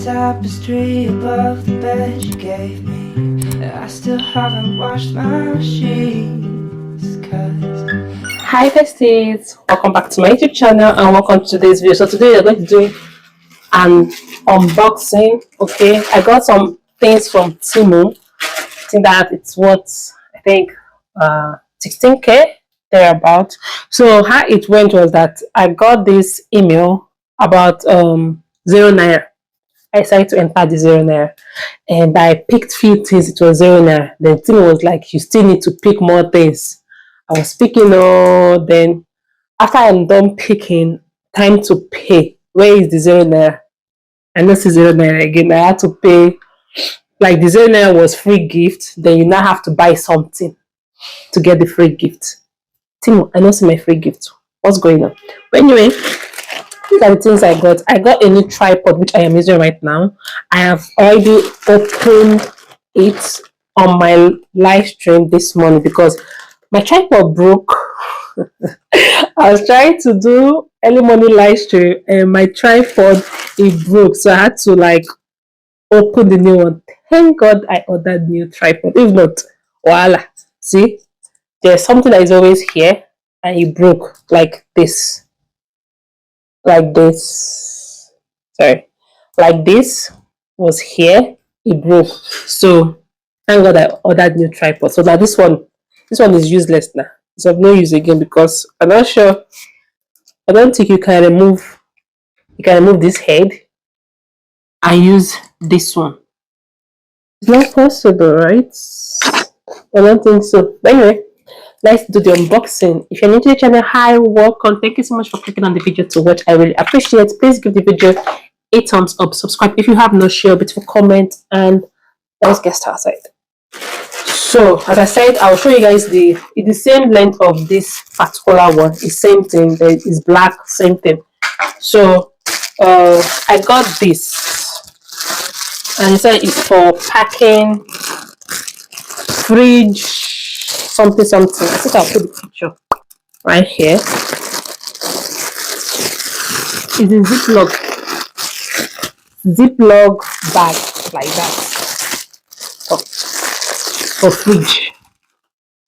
tapestry above the bed you gave me. I still haven't washed my sheets, cause Hi besties, welcome back to my YouTube channel and welcome to today's video. So today we're going to do an unboxing. Okay, I got some things from Temu. I think that it's worth, I think 16k thereabout. So how it went was that I got this email about 0 naira. I decided to enter the 0 naira and I picked few things. It was 0 naira. Then Temu was like, you still need to pick more things. I was picking all. Then after I'm done picking, time to pay. Where is the 0 naira? I know see 0 naira again. I had to pay. Like the 0 naira was free gift. Then you now have to buy something to get the free gift. Timo, I know see my free gift. What's going on? But anyway, these are the things I got. I got a new tripod which I am using right now. I have already opened it on my live stream this morning because my tripod broke. I was trying to do early morning live stream and my tripod it broke, so I had to like open the new one. Thank God I ordered new tripod. If not, voila. See, there's something that is always here and it broke like this. Like this. Sorry. Like this was here, it broke. So thank God I ordered new tripod. So now this one is useless now. It's of no use again because I'm not sure. I don't think you can remove this head and use this one. It's not possible, right? I don't think so. But anyway, let's do the unboxing. If you're new to the channel, hi, welcome. Thank you so much for clicking on the video to watch. I really appreciate it. Please give the video a thumbs up, subscribe if you have not, share a beautiful comment, and let's get started. So as I said, I'll show you guys the same length of this particular one. The same thing. There is black, same thing. So I got this, and it said it's for packing fridge something. I think I'll put the picture right here. It's a ziploc bag like that for fridge.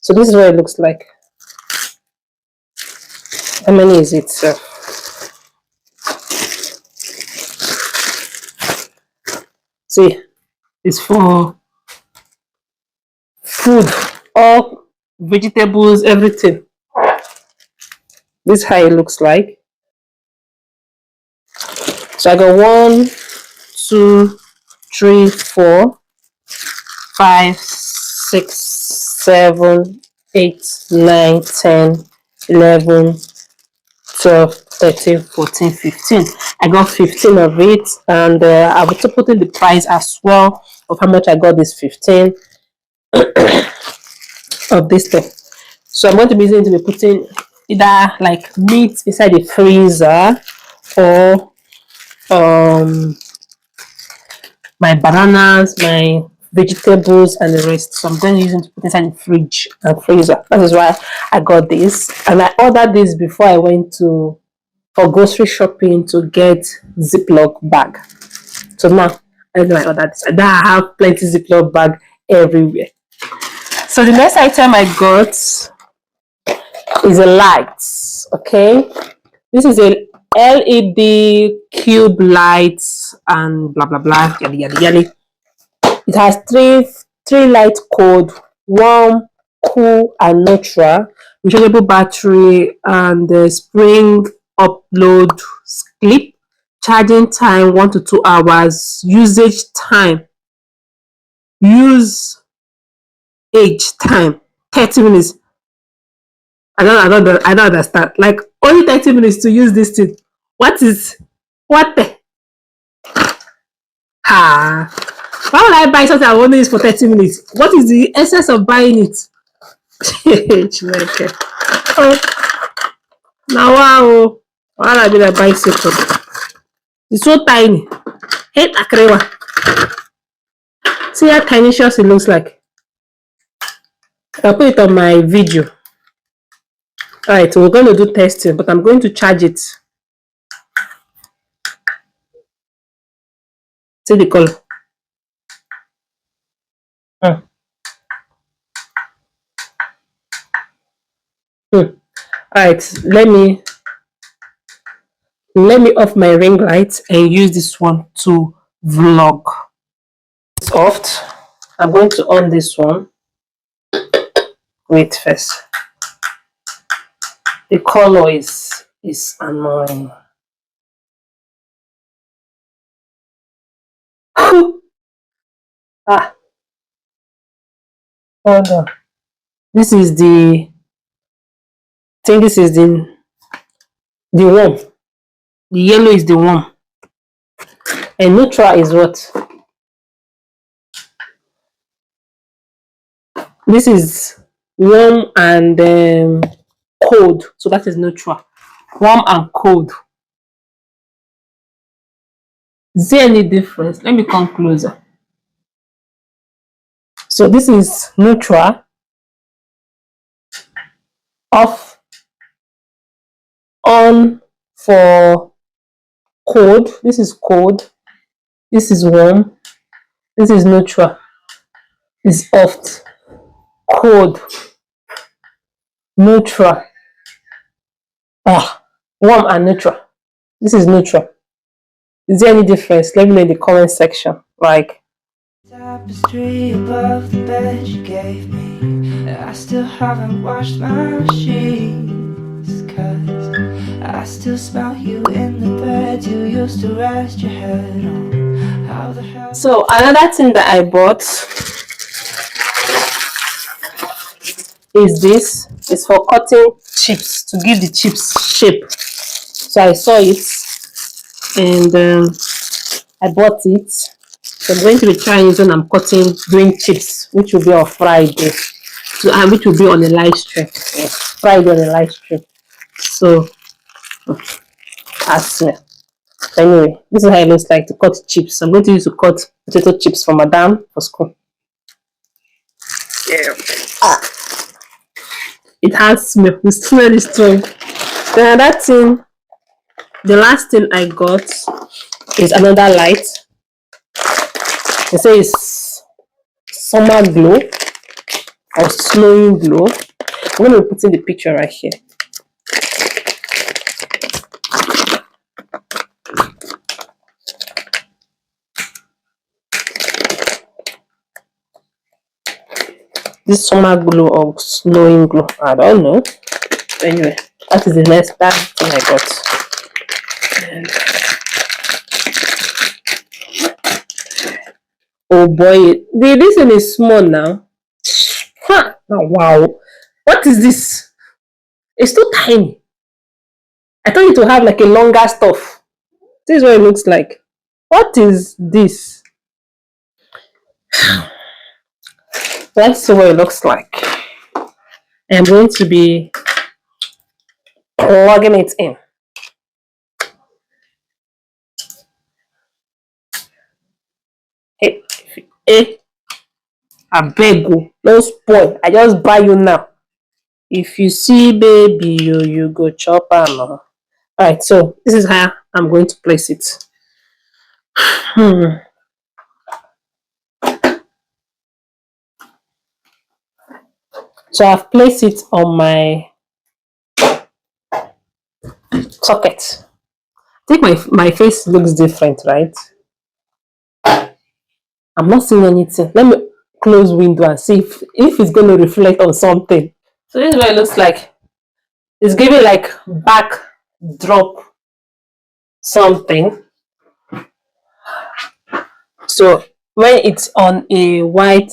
So this is what it looks like. How many is it, sir? See, it's for food, all vegetables, everything. This is how it looks like. So I got 1, 2, 3, 4, 5, 6, 7, 8, 9, 10, 11, 12, 13, 14, 15. I got 15 of it, and I will put in the price as well of how much I got this 15 of this thing. So I'm going to be using to be putting either like meat inside the freezer or my bananas, my vegetables, and the rest. So I'm going to use it to put inside the fridge and freezer. That is why I got this, and I ordered this before I went for grocery shopping to get Ziploc bag. So now I know I ordered this, and now I have plenty Ziploc bag everywhere. So the next item I got is a light. Okay, this is a LED cube lights and blah blah blah yada yada yada. It has three light code: warm, cool, and neutral. Rechargeable battery and the spring upload clip. Charging time 1 to 2 hours. Usage time. Use age time 30 minutes. I don't understand. Like only 30 minutes to use this thing. What the why would I buy something I want to use for 30 minutes? What is the essence of buying it? Now wow, why I be a bicycle? It's so tiny. Hey, Akrewa. See how tiny it looks like. I'll put it on my video. Alright, so we're going to do testing, but I'm going to charge it. See the color. Hmm. Hmm. Alright, let me off my ring light and use this one to vlog. It's off. I'm going to on this one. Wait first. The color is annoying. Ah, hold on. This is the I think this is the one. The yellow is the one. And neutral is what? This is warm and cold. So that is neutral. Warm and cold. Is there any difference? Let me come closer. So this is neutral, off, on for cold. This is cold. This is warm. This is neutral. Is off, cold, neutral. Ah, warm and neutral. This is neutral. Is there any difference? Let me know in the comment section. Like, tapestry above the bed you gave me. I still haven't washed my sheets, 'cause I still smell you in the bed you used to rest your head on. How the hell? so another thing that I bought is this. It's for cutting chips, to give the chips shape. So I saw it and I bought it. So I'm going to be trying it when I'm doing chips, which will be on Friday. So and which will be on a live stream. Yes, Friday on a live stream. So ask me. Anyway, this is how it looks like to cut chips. I'm going to use to cut potato chips for Madame for school. Yeah. It has smell. The smell is strong. Then that thing, the last thing I got is another light. It says summer glow or snowing glow. I'm going to put in the picture right here. This summer glow or snowing glow, I don't know. Anyway, that is the next thing I got. And oh boy, this one is small now. Huh. Oh, wow, what is this? It's too tiny. I thought it would have like a longer stuff. This is what it looks like. What is this? Let's see what it looks like. I'm going to be plugging it in. Hey, hey, I beg you, don't spoil. I just buy you now. If you see baby, you go chop am. Alright, so this is how I'm going to place it. So I've placed it on my socket. I think my face looks different, right? I'm not seeing anything. Let me close window and see if it's going to reflect on something. So this is what it looks like. It's giving like backdrop something. So when it's on a white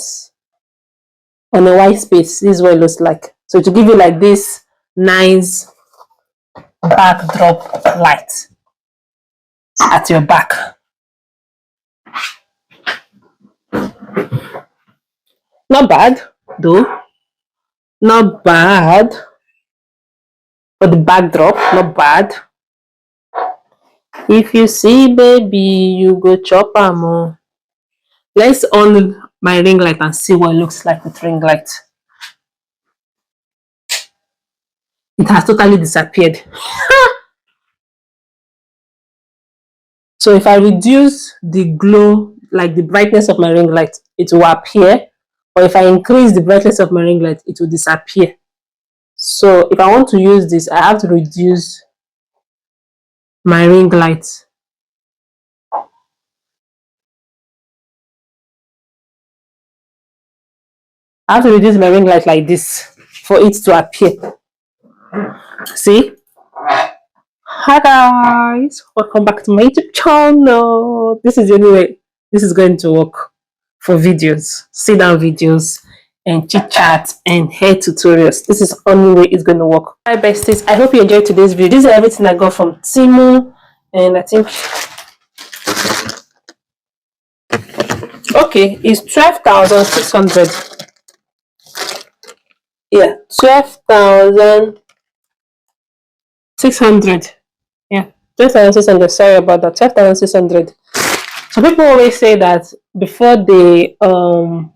space, this is what it looks like. So to give you like this nice backdrop light at your back. Not bad though. Not bad for the backdrop. Not bad. If you see baby, you go chop am. Let's on my ring light and see what it looks like with ring light. It has totally disappeared. So if I reduce the glow, like the brightness of my ring light, it will appear. Or if I increase the brightness of my ring light, it will disappear. So if I want to use this, I have to reduce my ring light. I have to reduce my ring light like this for it to appear. See? Hi guys, welcome back to my YouTube channel. This is the only way this is going to work for videos, sit down videos, and chit chat and hair tutorials. This is the only way it's going to work. Hi besties, I hope you enjoyed today's video. This is everything I got from Temu, and I think okay, it's 12,600. Yeah, 12,600. Yeah, 12,600. Sorry about that. 12,600. So people always say that before they go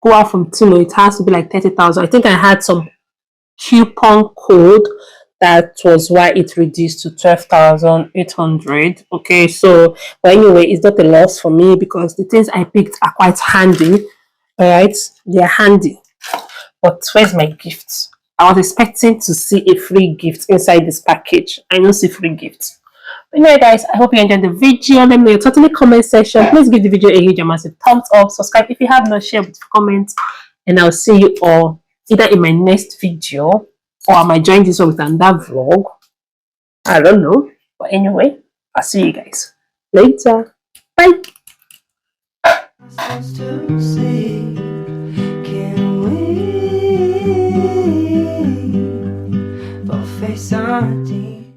out from Temu, it has to be like 30,000. I think I had some coupon code that was why it reduced to 12,800. Okay, so but anyway, it's not a loss for me because the things I picked are quite handy. All right, they are handy. But where's my gift? I was expecting to see a free gift inside this package. I don't see free gifts. But anyway, guys, I hope you enjoyed the video. Let me know your thoughts in the comment section. Please give the video a huge and massive thumbs up. Subscribe if you have not, share with comments. And I'll see you all either in my next video or I might join this one with another vlog. I don't know. But anyway, I'll see you guys later. Bye. Both face on deep.